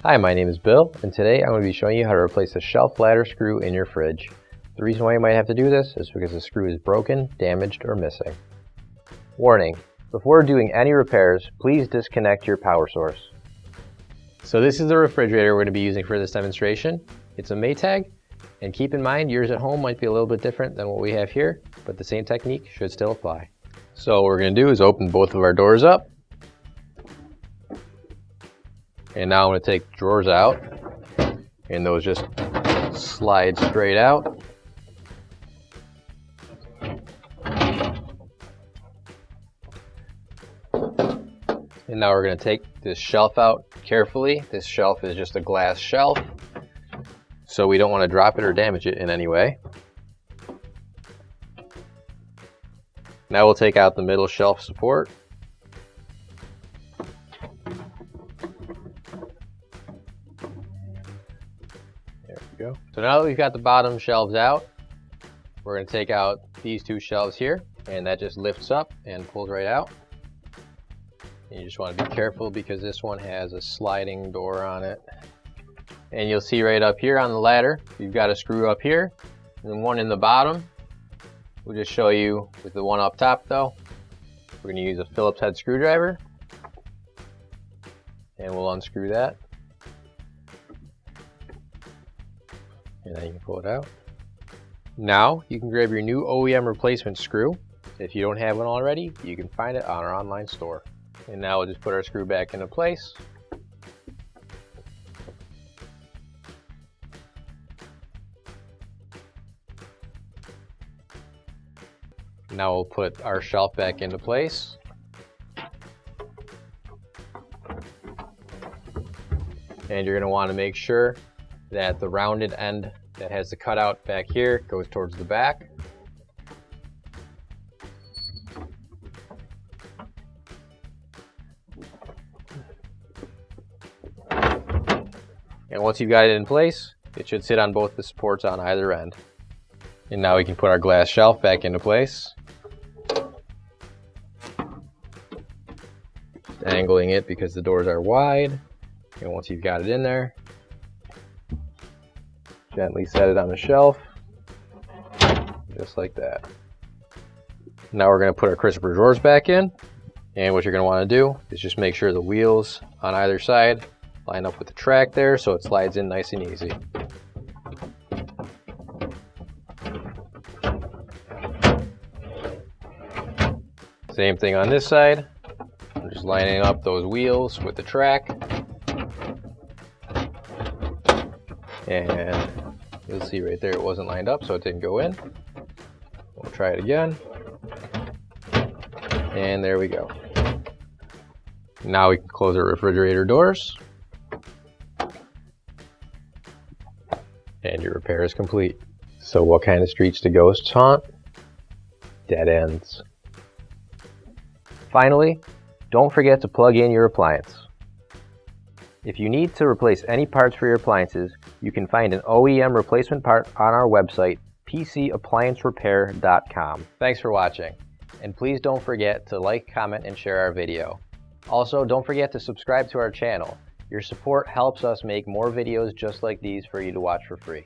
Hi, my name is Bill, and today I'm going to be showing you how to replace the shelf ladder screw in your fridge. The reason why you might have to do this is because the screw is broken, damaged, or missing. Warning: before doing any repairs, please disconnect your power source. So this is the refrigerator we're going to be using for this demonstration. It's a Maytag, and keep in mind yours at home might be a little bit different than what we have here, but the same technique should still apply. So what we're going to do is open both of our doors up. And now I'm going to take the drawers out, and those just slide straight out. And now we're going to take this shelf out carefully. This shelf is just a glass shelf, so we don't want to drop it or damage it in any way. Now we'll take out the middle shelf support. Go. So now that we've got the bottom shelves out, we're going to take out these two shelves here, and that just lifts up and pulls right out. And you just want to be careful because this one has a sliding door on it. And you'll see right up here on the ladder, you've got a screw up here and one in the bottom. We'll just show you with the one up top though. We're going to use a Phillips head screwdriver, and we'll unscrew that. And then you can pull it out. Now you can grab your new OEM replacement screw. If you don't have one already, you can find it on our online store. And now we'll just put our screw back into place. Now we'll put our shelf back into place. And you're going to want to make sure that the rounded end that has the cutout back here goes towards the back. And once you've got it in place, it should sit on both the supports on either end. And now we can put our glass shelf back into place. Just angling it because the doors are wide. And once you've got it in there, gently set it on the shelf, just like that. Now we're going to put our crisper drawers back in, and what you're going to want to do is just make sure the wheels on either side line up with the track there so it slides in nice and easy. Same thing on this side. I'm just lining up those wheels with the track. And you'll see right there it wasn't lined up, so it didn't go in. We'll try it again. And there we go. Now we can close our refrigerator doors. And your repair is complete. So what kind of streets do ghosts haunt? Dead ends. Finally, don't forget to plug in your appliance. If you need to replace any parts for your appliances, you can find an OEM replacement part on our website, PCApplianceRepair.com. Thanks for watching, and please don't forget to like, comment, and share our video. Also, don't forget to subscribe to our channel. Your support helps us make more videos just like these for you to watch for free.